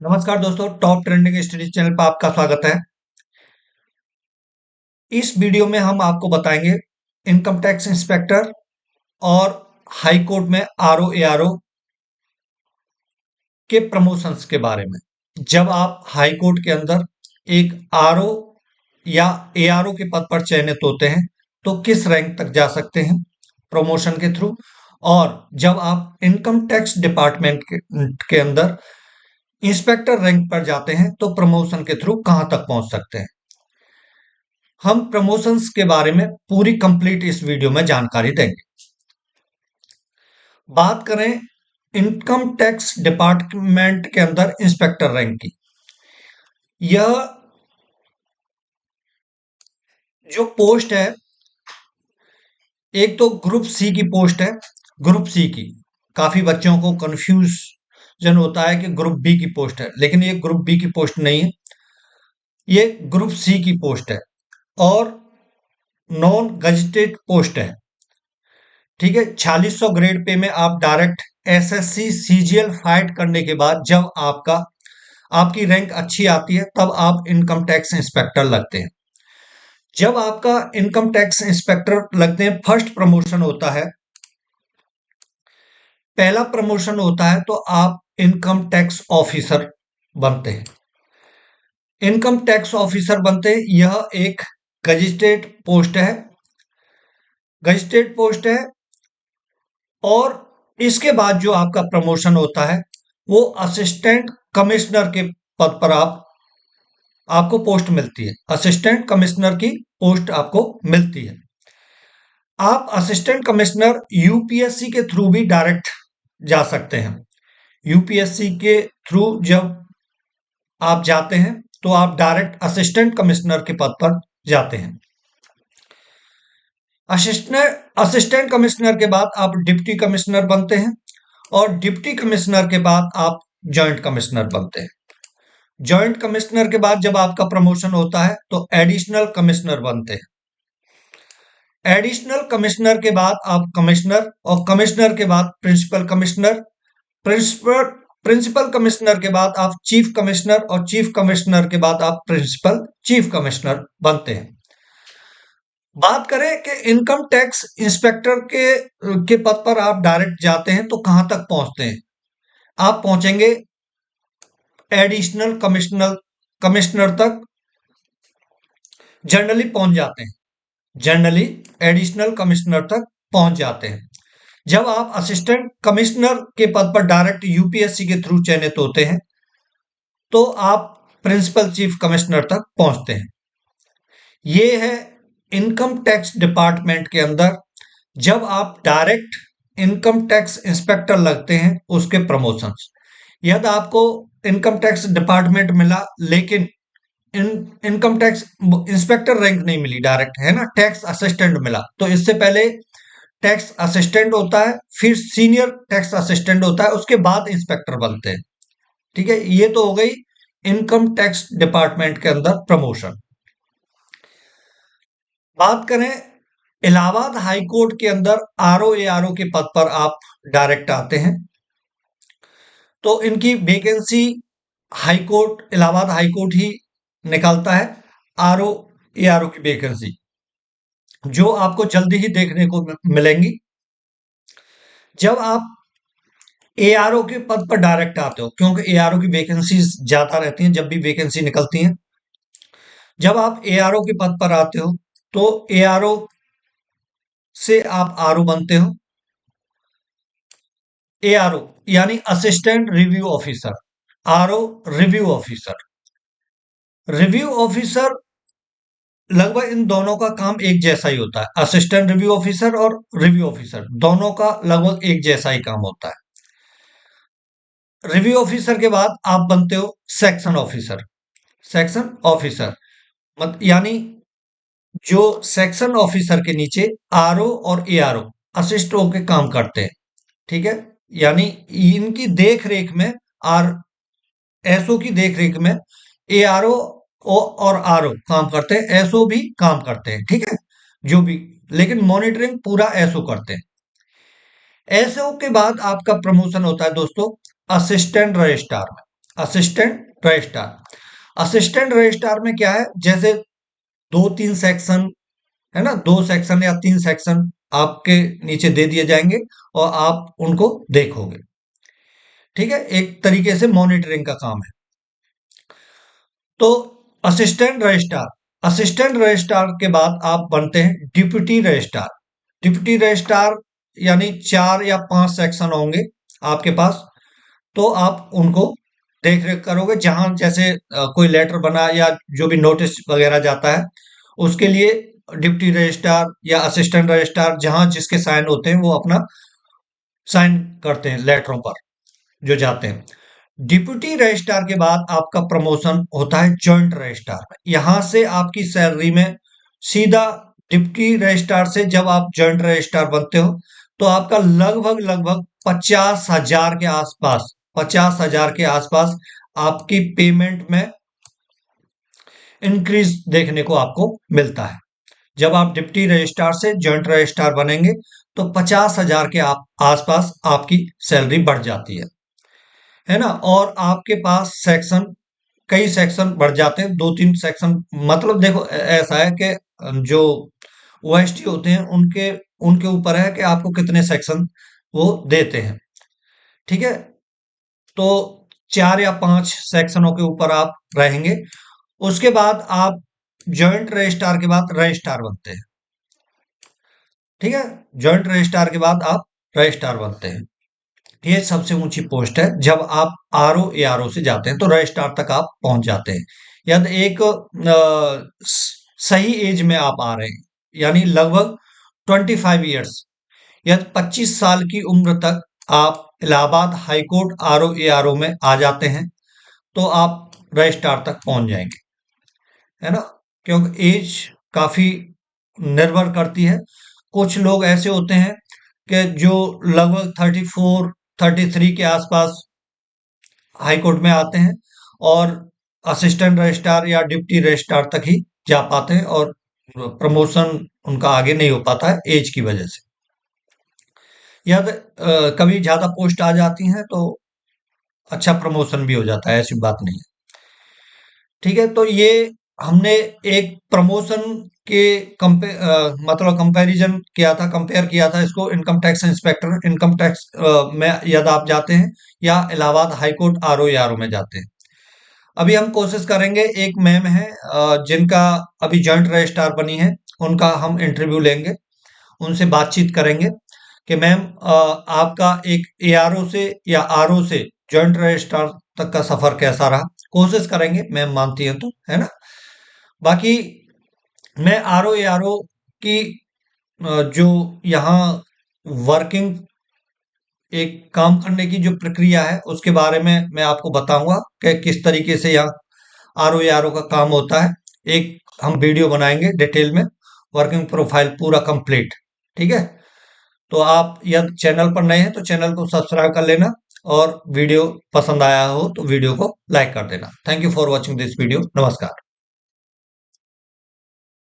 नमस्कार दोस्तों, top trending studies channel पर आपका स्वागत है। इस वीडियो में हम आपको बताएंगे इनकम टैक्स इंस्पेक्टर और हाई कोर्ट में आरओ एआरओ के प्रमोशंस के बारे में। जब आप हाई कोर्ट के अंदर एक आरओ या एआरओ के पद पर चयनित होते हैं तो किस रैंक तक जा सकते हैं प्रमोशन के थ्रू, और जब आप इनकम टैक्स डिपार्टमेंट के अंदर इंस्पेक्टर रैंक पर जाते हैं तो प्रमोशन के थ्रू कहां तक पहुंच सकते हैं। हम प्रमोशंस के बारे में पूरी कंप्लीट इस वीडियो में जानकारी देंगे। बात करें इनकम टैक्स डिपार्टमेंट के अंदर इंस्पेक्टर रैंक की, यह जो पोस्ट है, एक तो ग्रुप सी की पोस्ट है। ग्रुप सी की काफी बच्चों को कंफ्यूजन होता है कि ग्रुप बी की पोस्ट है, लेकिन ये ग्रुप बी की पोस्ट नहीं है, ये ग्रुप सी की पोस्ट है और नॉन गजेटेड पोस्ट है। ठीक है, 4600 ग्रेड पे में आप डायरेक्ट एसएससी सीजीएल फाइट करने के बाद जब आपकी रैंक अच्छी आती है तब आप इनकम टैक्स इंस्पेक्टर लगते हैं। जब आपका इनकम टैक्स इंस्पेक्टर लगते हैं, फर्स्ट प्रमोशन होता है, पहला प्रमोशन होता है तो आप इनकम टैक्स ऑफिसर बनते हैं। इनकम टैक्स ऑफिसर बनते हैं, यह एक गजेटेड पोस्ट है। गजेटेड पोस्ट है और इसके बाद जो आपका प्रमोशन होता है वो असिस्टेंट कमिश्नर के पद पर आपको पोस्ट मिलती है। असिस्टेंट कमिश्नर की पोस्ट आपको मिलती है। आप असिस्टेंट कमिश्नर यूपीएससी के थ्रू भी डायरेक्ट जा सकते हैं। यूपीएससी के थ्रू जब आप जाते हैं तो आप डायरेक्ट असिस्टेंट कमिश्नर के पद पर जाते हैं। असिस्टेंट कमिश्नर के बाद आप डिप्टी कमिश्नर बनते हैं और डिप्टी कमिश्नर के बाद आप जॉइंट कमिश्नर बनते हैं। जॉइंट कमिश्नर के बाद जब आपका प्रमोशन होता है तो एडिशनल कमिश्नर बनते हैं। एडिशनल कमिश्नर के बाद आप कमिश्नर, और कमिश्नर के बाद प्रिंसिपल कमिश्नर, प्रिंसिपल कमिश्नर के बाद आप चीफ कमिश्नर, और चीफ कमिश्नर के बाद आप प्रिंसिपल चीफ कमिश्नर बनते हैं। बात करें कि इनकम टैक्स इंस्पेक्टर के पद पर आप डायरेक्ट जाते हैं तो कहां तक पहुंचते हैं। आप पहुंचेंगे एडिशनल कमिश्नर तक, जनरली पहुंच जाते हैं। जनरली एडिशनल कमिश्नर तक पहुंच जाते हैं। जब आप असिस्टेंट कमिश्नर के पद पर डायरेक्ट यूपीएससी के थ्रू चयनित होते हैं तो आप प्रिंसिपल चीफ कमिश्नर तक पहुंचते हैं। ये है इनकम टैक्स डिपार्टमेंट के अंदर जब आप डायरेक्ट इनकम टैक्स इंस्पेक्टर लगते हैं उसके प्रमोशंस। यदि आपको इनकम टैक्स डिपार्टमेंट मिला लेकिन इनकम टैक्स इंस्पेक्टर रैंक नहीं मिली, डायरेक्ट है ना, टैक्स असिस्टेंट मिला, तो इससे पहले टैक्स असिस्टेंट होता है, फिर सीनियर टैक्स असिस्टेंट होता है, उसके बाद इंस्पेक्टर बनते हैं। ठीक है, ये तो हो गई इनकम टैक्स डिपार्टमेंट के अंदर प्रमोशन। बात करें इलाहाबाद हाई कोर्ट के अंदर आरओ एआरओ के पद पर आप डायरेक्ट आते हैं तो इनकी vacancy high court, Allahabad high court ही निकालता है आरओ एआरओ की वैकेंसी, जो आपको जल्दी ही देखने को मिलेंगी। जब आप एआरओ के पद पर डायरेक्ट आते हो, क्योंकि एआरओ की वैकेंसी ज्यादा रहती हैं जब भी वैकेंसी निकलती हैं, जब आप एआरओ के पद पर आते हो तो एआरओ से आप आरओ बनते हो। एआरओ यानी assistant review officer, RO review officer. Review officer लगभग इन दोनों का काम एक जैसा ही होता है। असिस्टेंट रिव्यू ऑफिसर और रिव्यू ऑफिसर दोनों का लगभग एक जैसा ही काम होता है। रिव्यू ऑफिसर के बाद आप बनते हो सेक्शन ऑफिसर। सेक्शन ऑफिसर यानी जो सेक्शन ऑफिसर के नीचे आरओ और एआरओ असिस्ट होकर काम करते हैं। ठीक है, यानी इनकी देख रेख में, आर एसओ की देख रेख में एआरओ और आरओ काम करते हैं, एसओ भी काम करते हैं। ठीक है, जो भी, लेकिन मॉनिटरिंग पूरा एसओ करते हैं। एसओ के बाद आपका प्रमोशन होता है दोस्तों असिस्टेंट रजिस्ट्रार में। Assistant registrar. असिस्टेंट रजिस्ट्रार में क्या है, जैसे 2-3 सेक्शन है ना, 2 सेक्शन या 3 सेक्शन आपके नीचे दे दिए जाएंगे और आप उनको देखोगे। ठीक है, एक तरीके से मॉनिटरिंग का काम है। तो असिस्टेंट रजिस्ट्रार, असिस्टेंट रजिस्ट्रार के बाद आप बनते हैं डिप्टी रजिस्ट्रार। डिप्टी रजिस्ट्रार यानी 4 या 5 सेक्शन होंगे आपके पास, तो आप उनको देख रेख करोगे। जहां जैसे कोई लेटर बना या जो भी नोटिस वगैरह जाता है, उसके लिए डिप्टी रजिस्ट्रार या असिस्टेंट रजिस्ट्रार जहां जिसके साइन होते हैं वो अपना साइन करते हैं लेटरों पर जो जाते हैं। डिप्टी रजिस्ट्रार के बाद आपका प्रमोशन होता है जॉइंट रजिस्ट्रार में। यहां से आपकी सैलरी में सीधा डिप्टी रजिस्ट्रार से जब आप जॉइंट रजिस्ट्रार बनते हो तो आपका लगभग लगभग 50,000 के आसपास, 50,000 के आसपास आपकी पेमेंट में इंक्रीज देखने को आपको मिलता है। जब आप डिप्टी रजिस्ट्रार से जॉइंट रजिस्ट्रार बनेंगे तो 50,000 के आसपास आपकी सैलरी बढ़ जाती है ना। और आपके पास सेक्शन, कई सेक्शन बढ़ जाते हैं, 2-3 सेक्शन। मतलब देखो ऐसा है कि जो ओएसटी होते हैं उनके उनके ऊपर है कि आपको कितने सेक्शन वो देते हैं। ठीक है, तो 4 या 5 सेक्शनों के ऊपर आप रहेंगे। उसके बाद आप जॉइंट रजिस्ट्रार के बाद रजिस्ट्रार बनते हैं। ठीक है, जॉइंट रजिस्ट्रार के बाद आप रजिस्ट्रार बनते हैं। ये सबसे ऊंची पोस्ट है। जब आप आरओ एआरओ से जाते हैं तो रजिस्ट्रार तक आप पहुंच जाते हैं। यदि एक सही एज में आप आ रहे हैं, यानी लगभग 25 ईयर्स, यदि 25 साल की उम्र तक आप इलाहाबाद हाईकोर्ट आरओ एआरओ में आ जाते हैं तो आप रजिस्ट्रार तक पहुंच जाएंगे, है ना। क्योंकि एज काफी निर्भर करती है। कुछ लोग ऐसे होते हैं कि जो लगभग 34-33 के आसपास हाई कोर्ट में आते हैं और असिस्टेंट रजिस्ट्रार या डिप्टी रजिस्ट्रार तक ही जा पाते हैं और प्रमोशन उनका आगे नहीं हो पाता है एज की वजह से। या कभी ज्यादा पोस्ट आ जाती हैं तो अच्छा प्रमोशन भी हो जाता है, ऐसी बात नहीं है। ठीक है, तो ये हमने एक प्रमोशन के मतलब कंपैरिजन किया था, कंपेयर किया था इसको income tax inspector, income tax में यदि आप जाते हैं या Allahabad high court RO RO में जाते हैं। अभी हम कोशिश करेंगे, एक मैम है जिनका अभी जॉइंट रजिस्ट्रार बनी है, उनका हम इंटरव्यू लेंगे, उनसे बातचीत करेंगे कि मैम आपका एक एआरओ से या आरओ से जॉइंट रजिस्ट्रार तक का सफर कैसा रहा। कोशिश करेंगे, मैम मानती है तो, है ना। बाकी मैं आरओ एआरओ की जो यहाँ वर्किंग, एक काम करने की जो प्रक्रिया है उसके बारे में मैं आपको बताऊंगा कि किस तरीके से यहाँ आरओ आरओ का काम होता है। एक हम वीडियो बनाएंगे डिटेल में, वर्किंग प्रोफाइल पूरा कंप्लीट। ठीक है, तो आप यदि चैनल पर नए हैं तो चैनल को सब्सक्राइब कर लेना और वीडियो पसंद आया हो तो वीडियो को लाइक कर देना। Thank you for watching this video. नमस्कार।